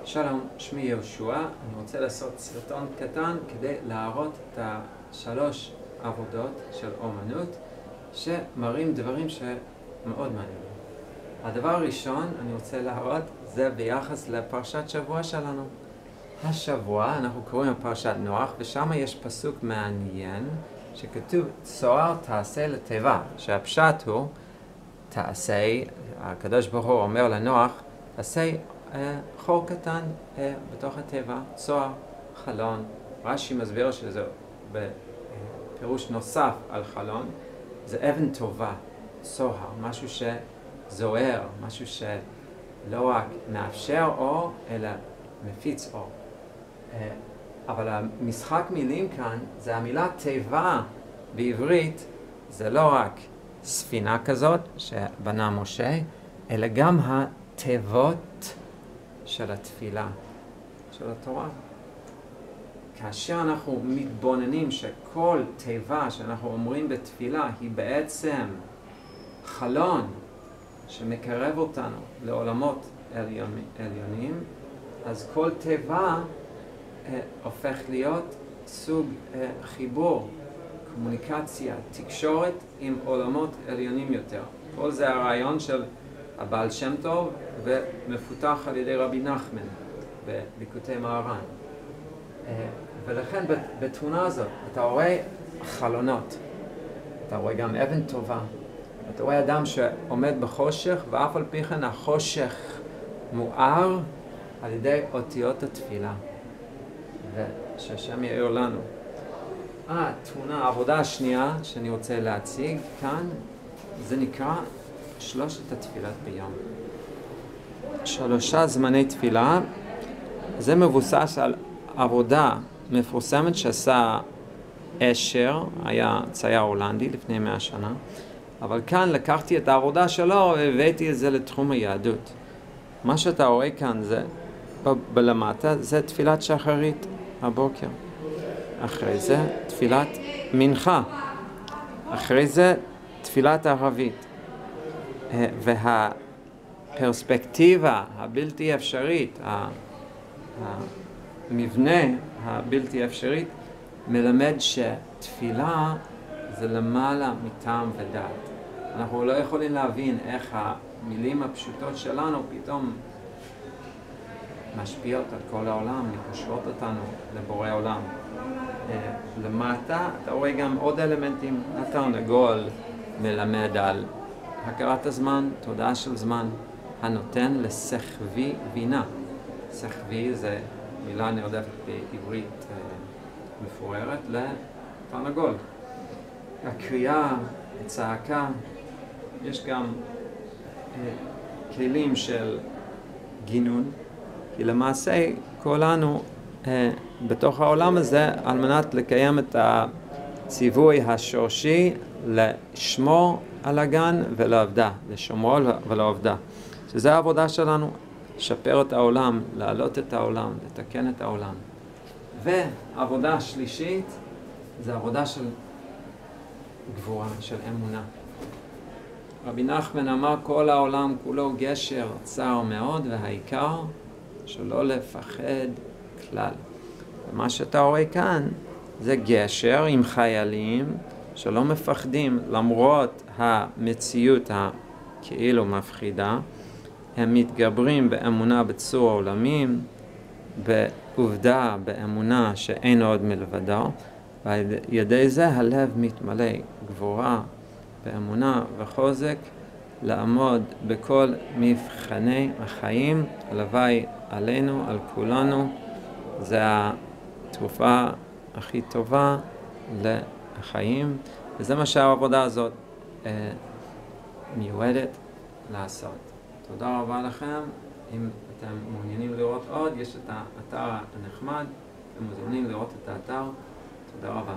שלום, שמי יהושע. אני רוצה לעשות סרטון קטן כדי להראות את השלוש עבודות של אומנות שמראים דברים שמאוד מעניינים. הדבר הראשון אני רוצה להראות זה ביחס לפרשת שבוע שלנו. השבוע אנחנו קוראים בפרשת נוח, ושם יש פסוק מעניין שכתוב צוהר תעשה לתיבה, שהפשט הוא תעשה, הקדוש ברוך הוא אומר לנוח, תעשה חור קטן בתוך התיבה, צוהר, חלון. רש"י מסביר שזה בפירוש נוסף על חלון, זה אבן טובה, צוהר, משהו שזוהר, משהו שלא רק מאפשר אור, אלא מפיץ אור. אבל המשחק מילים כאן, זה המילה תיבה בעברית, זה לא רק ספינה כזאת שבנה משה, אלא גם התיבות של התפילה, של התורה. כאשר אנחנו מתבוננים שכל תיבה שאנחנו אומרים בתפילה היא בעצם חלון שמקרב אותנו לעולמות עליונים, אז כל תיבה הופך להיות סוג חיבור, קומוניקציה, תקשורת עם עולמות עליונים יותר. כל זה הרעיון של הבעל שם טוב ומפותח על ידי רבי נחמן בליקוטי מהר"ן. ולכן בתמונה הזאת אתה רואה חלונות, אתה רואה גם אבן טובה, אתה רואה אדם שעומד בחושך, ואף על פי כן החושך מואר על ידי אותיות התפילה, ושהשם יאיר לנו. תמונה, העבודה השנייה שאני רוצה להציג כאן, זה נקרא שלושת התפילת ביום. 3 זמני תפילה. זה מבוסס על עבודה מפורסמת שעשה אשר, היה צייר הולנדי לפני 100 שנה, אבל כאן לקחתי את העבודה שלו והבאתי את זה לתחום היהדות. מה שאתה רואה כאן זה בלמטה, זה תפילת שחרית הבוקר. אחרי זה תפילת מנחה. אחרי זה תפילת ערבית. והפרספקטיבה הבלתי אפשרית, המבנה הבלתי אפשרית, מלמד שתפילה זה למעלה מטעם ודעת. אנחנו לא יכולים להבין איך המילים הפשוטות שלנו פתאום משפיעות על כל העולם, מקשרות אותנו לבורא עולם. למטה אתה רואה גם עוד אלמנטים. התרנגול מלמד על הכרת הזמן, תודעה של זמן, הנותן לסחבי בינה. סחבי זה מילה נרדפת בעברית מפוארת לתרנגול. הקריאה, הצעקה, יש גם כלים של גינון, כי למעשה כולנו בתוך העולם הזה על מנת לקיים את הציווי השורשי לשמור על הגן ולעבדה, לשמור ולעבדה. שזה העבודה שלנו, לשפר את העולם, להעלות את העולם, לתקן את העולם. והעבודה השלישית זה עבודה של גבורה, של אמונה. רבי נחמן אמר כל העולם כולו גשר צר מאוד, והעיקר שלא לפחד כלל. ומה שאתה רואה כאן זה גשר עם חיילים שלא מפחדים למרות המציאות הכאילו מפחידה. הם מתגברים באמונה בצור העולמים, בעובדה, באמונה שאין עוד מלבדו, ועל ידי זה הלב מתמלא גבורה, באמונה וחוזק, לעמוד בכל מבחני החיים. הלוואי עלינו, על כולנו, זה התרופה הכי טובה לחיים, וזה מה שהעבודה הזאת מיועדת לעשות. תודה רבה לכם. אם אתם מעוניינים לראות עוד, יש את האתר הנחמד, אתם מוזמנים לראות את האתר. תודה רבה.